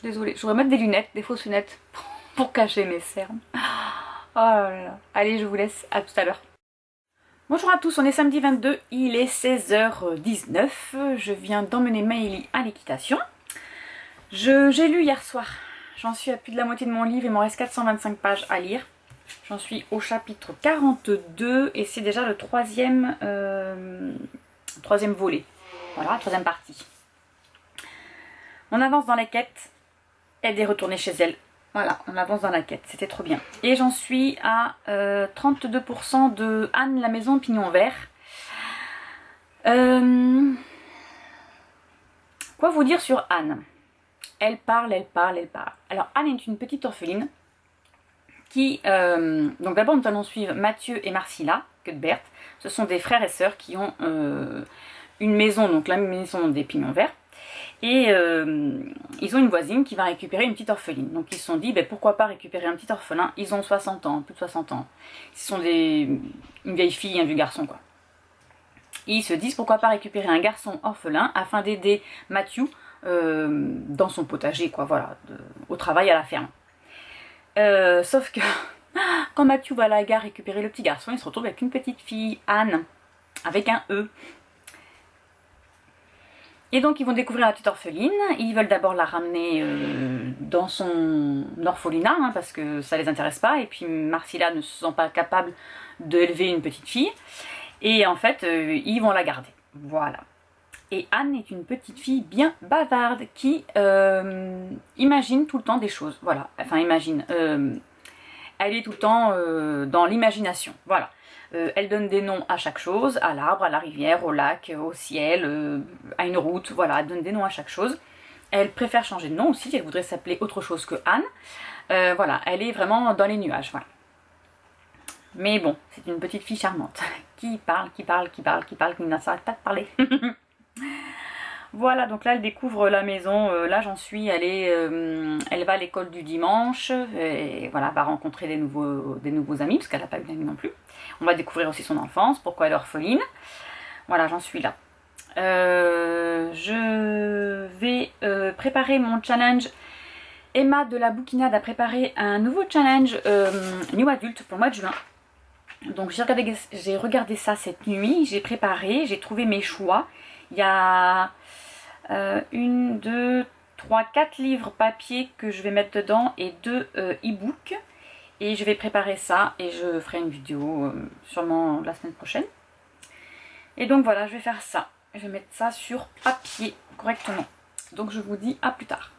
désolée. Je voudrais mettre des lunettes, des fausses lunettes, pour cacher mes cernes. Oh là là. Allez, je vous laisse, à tout à l'heure. Bonjour à tous, on est samedi 22, il est 16h19. Je viens d'emmener Maëlie à l'équitation. J'ai lu hier soir. J'en suis à plus de la moitié de mon livre, il m'en reste 425 pages à lire. J'en suis au chapitre 42 et c'est déjà le troisième volet. Voilà, troisième partie. On avance dans la quête. Elle est retournée chez elle. Voilà, on avance dans la quête, c'était trop bien. Et j'en suis à 32% de Anne, la maison pignon vert. Quoi vous dire sur Anne ? Elle parle. Alors Anne est une petite orpheline qui... donc d'abord nous allons suivre Mathieu et Marcilla Cuthbert. Ce sont des frères et sœurs qui ont une maison, donc la maison des pignons verts. Et ils ont une voisine qui va récupérer une petite orpheline. Donc ils se sont dit, pourquoi pas récupérer un petit orphelin. Ils ont 60 ans, plus de 60 ans. Ce sont une vieille fille et un vieux garçon, quoi. Et ils se disent, pourquoi pas récupérer un garçon orphelin afin d'aider Mathieu dans son potager, quoi, voilà, au travail à la ferme. Sauf que quand Mathieu va à la gare récupérer le petit garçon, il se retrouve avec une petite fille, Anne, avec un E. Et donc ils vont découvrir la petite orpheline, ils veulent d'abord la ramener dans son orphelinat, hein, parce que ça les intéresse pas, et puis Marcilla ne se sent pas capable d'élever une petite fille, et en fait ils vont la garder, voilà. Et Anne est une petite fille bien bavarde qui imagine tout le temps des choses, voilà, enfin imagine, elle est tout le temps dans l'imagination, voilà. Elle donne des noms à chaque chose, à l'arbre, à la rivière, au lac, au ciel, à une route, voilà, elle donne des noms à chaque chose. Elle préfère changer de nom aussi, elle voudrait s'appeler autre chose que Anne. Voilà, elle est vraiment dans les nuages, voilà. Mais bon, c'est une petite fille charmante, qui parle, qui ne s'arrête pas de parler. Voilà, donc là elle découvre la maison, là j'en suis, elle va à l'école du dimanche, et voilà, va rencontrer des nouveaux amis, parce qu'elle n'a pas eu d'amis non plus. On va découvrir aussi son enfance, pourquoi elle est orpheline. Voilà, j'en suis là. Je vais préparer mon challenge. Emma de la Bouquinade a préparé un nouveau challenge New Adult pour le mois de juin. Donc j'ai regardé ça cette nuit, j'ai préparé, j'ai trouvé mes choix. Il y a 1, 2, 3, 4 livres papier que je vais mettre dedans et 2 e-books. Et je vais préparer ça et je ferai une vidéo sûrement la semaine prochaine. Et donc voilà, je vais faire ça. je vais mettre ça sur papier correctement. Donc je vous dis à plus tard.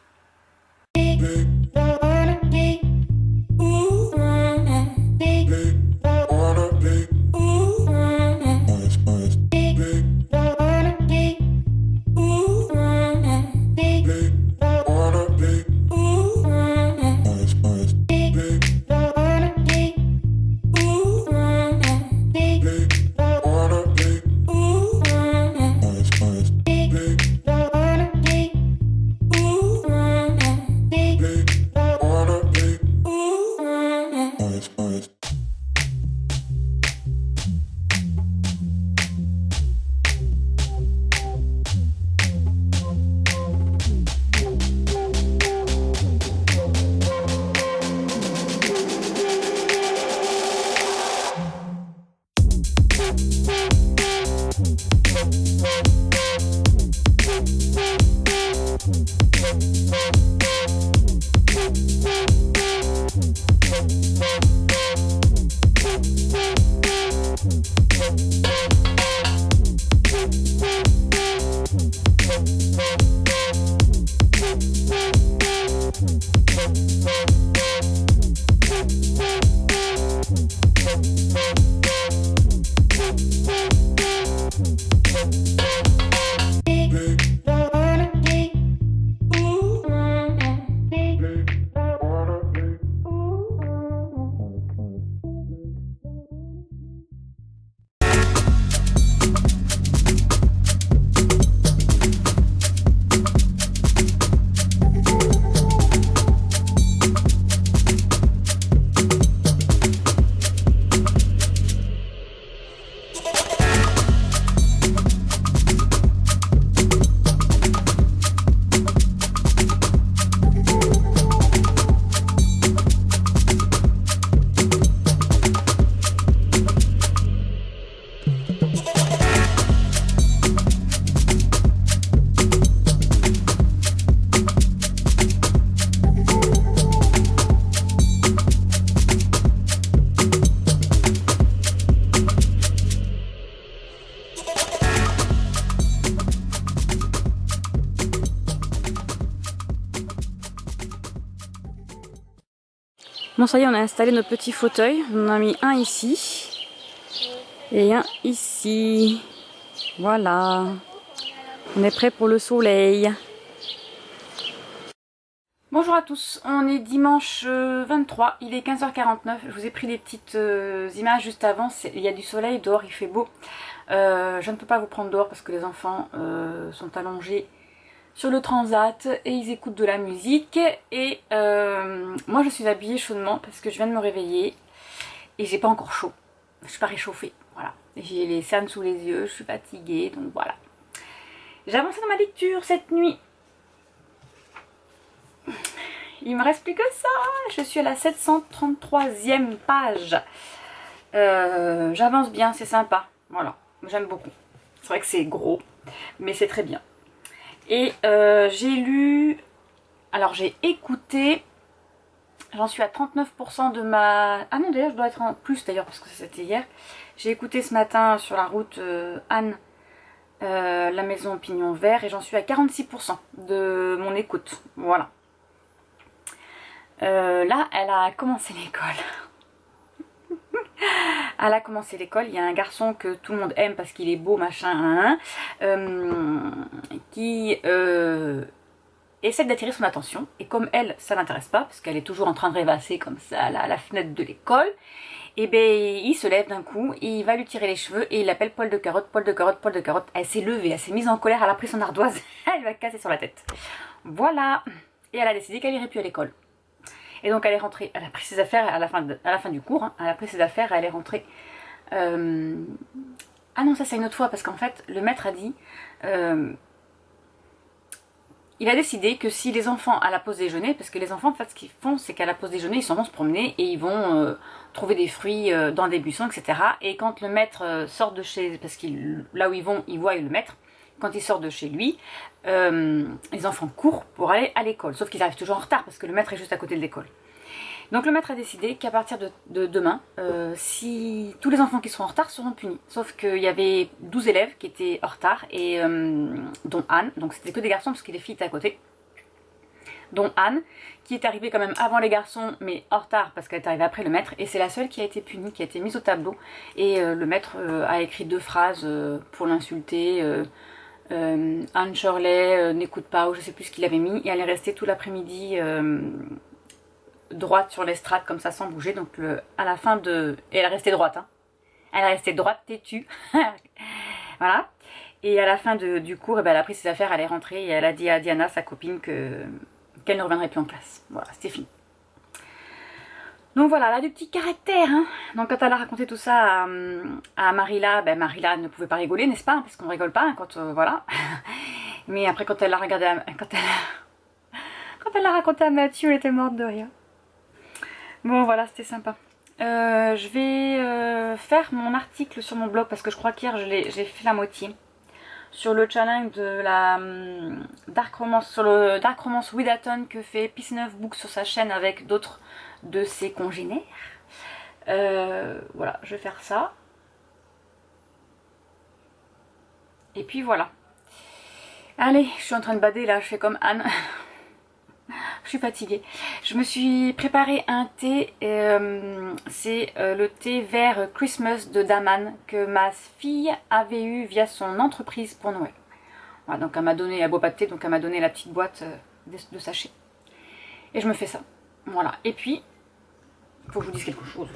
Bon, ça y est, on a installé nos petits fauteuils. On en a mis un ici et un ici. Voilà. On est prêt pour le soleil. Bonjour à tous, on est dimanche 23, il est 15h49. Je vous ai pris des petites images juste avant. Il y a du soleil dehors, il fait beau. Je ne peux pas vous prendre dehors parce que les enfants sont allongés sur le transat et ils écoutent de la musique. Et moi je suis habillée chaudement parce que je viens de me réveiller et j'ai pas encore chaud. Je suis pas réchauffée, voilà. J'ai les cernes sous les yeux, je suis fatiguée, donc voilà. J'ai avancé dans ma lecture cette nuit. Il me reste plus que ça. Je suis à la 733e page. J'avance bien, c'est sympa. Voilà, j'aime beaucoup. C'est vrai que c'est gros, mais c'est très bien. Et j'ai lu... Alors j'ai écouté... J'en suis à 39% de ma... Ah non, d'ailleurs je dois être en plus d'ailleurs parce que c'était hier. J'ai écouté ce matin sur la route Anne, la maison au pignon vert, et j'en suis à 46% de mon écoute. Voilà. Là, elle a commencé l'école. Elle a commencé l'école. Il y a un garçon que tout le monde aime parce qu'il est beau, machin, qui essaie d'attirer son attention. Et comme elle, ça l'intéresse pas, parce qu'elle est toujours en train de rêvasser comme ça à la fenêtre de l'école, et ben il se lève d'un coup, et il va lui tirer les cheveux, et il l'appelle poil de carotte, poil de carotte, poil de carotte. Elle s'est levée, elle s'est mise en colère, elle a pris son ardoise, elle va casser sur la tête. Voilà. Et elle a décidé qu'elle irait plus à l'école. Et donc elle est rentrée, elle a pris ses affaires à la fin du cours, hein, elle a pris ses affaires et elle est rentrée. Ah non, ça c'est une autre fois, parce qu'en fait le maître a dit, il a décidé que si les enfants à la pause déjeuner, parce que les enfants en fait ce qu'ils font c'est qu'à la pause déjeuner ils s'en vont se promener et ils vont trouver des fruits dans des buissons, etc. Et quand le maître sort de chez, parce qu'il là où ils vont, ils voient le maître. Quand il sort de chez lui, les enfants courent pour aller à l'école. Sauf qu'ils arrivent toujours en retard parce que le maître est juste à côté de l'école. Donc le maître a décidé qu'à partir de demain, si tous les enfants qui seront en retard seront punis. Sauf qu'il y avait 12 élèves qui étaient en retard, et dont Anne, donc c'était que des garçons parce que les filles étaient à côté, dont Anne, qui est arrivée quand même avant les garçons, mais en retard parce qu'elle est arrivée après le maître, et c'est la seule qui a été punie, qui a été mise au tableau, et le maître a écrit 2 phrases pour l'insulter, Anne Shirley n'écoute pas, ou je sais plus ce qu'il avait mis, et elle est restée tout l'après-midi droite sur l'estrade comme ça sans bouger, donc à la fin de... Et elle est restée droite, hein. Elle est restée droite, têtue. Voilà. Et à la fin du cours, elle a pris ses affaires, elle est rentrée, et elle a dit à Diana, sa copine, qu'elle ne reviendrait plus en classe. Voilà, c'était fini. Donc voilà, elle a du petit caractère, hein. Donc quand elle a raconté tout ça à Marilla, ben Marilla ne pouvait pas rigoler, n'est-ce pas? Parce qu'on rigole pas, hein, quand... voilà. Mais après, quand elle l'a regardé... Quand elle l'a raconté à Mathieu, elle était morte de rire. Bon voilà, c'était sympa. Je vais faire mon article sur mon blog, parce que je crois qu'hier j'ai fait la moitié. Sur le challenge de la Dark Romance, sur le Dark Romance with Aton que fait Peace 9 Book sur sa chaîne avec d'autres de ses congénères. Voilà, je vais faire ça. Et puis voilà. Allez, je suis en train de bader là, je fais comme Anne. Je suis fatiguée. Je me suis préparé un thé, c'est le thé vert Christmas de Daman que ma fille avait eu via son entreprise pour Noël. Voilà, donc elle m'a donné, elle boit pas de thé, donc elle m'a donné la petite boîte de sachets. Et je me fais ça. Voilà. Et puis, il faut que je vous dise quelque chose.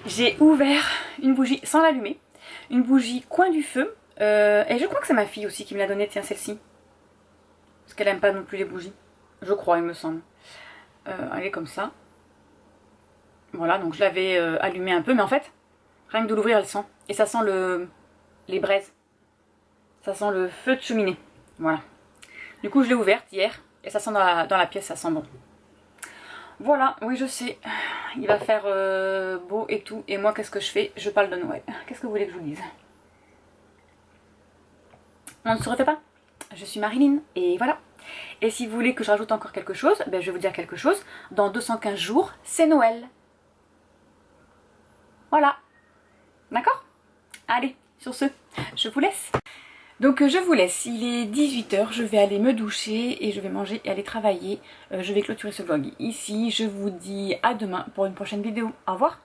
J'ai ouvert une bougie sans l'allumer, une bougie coin du feu. Et je crois que c'est ma fille aussi qui me l'a donnée, tiens, celle-ci. Parce qu'elle aime pas non plus les bougies. Je crois, il me semble. Elle est comme ça. Voilà, donc je l'avais allumée un peu, mais en fait, rien que de l'ouvrir, elle sent. Et ça sent les braises. Ça sent le feu de cheminée. Voilà. Du coup, je l'ai ouverte hier, et ça sent dans la pièce, ça sent bon. Voilà, oui, je sais. Il va faire beau et tout. Et moi, qu'est-ce que je fais? Je parle de Noël. Qu'est-ce que vous voulez que je vous dise? On ne se refait pas. Je suis Marilyn et voilà. Et si vous voulez que je rajoute encore quelque chose, ben je vais vous dire quelque chose. Dans 215 jours, c'est Noël. Voilà. D'accord? Allez, sur ce, je vous laisse. Donc je vous laisse, il est 18 h, je vais aller me doucher et je vais manger et aller travailler. Je vais clôturer ce vlog ici. Je vous dis à demain pour une prochaine vidéo. Au revoir.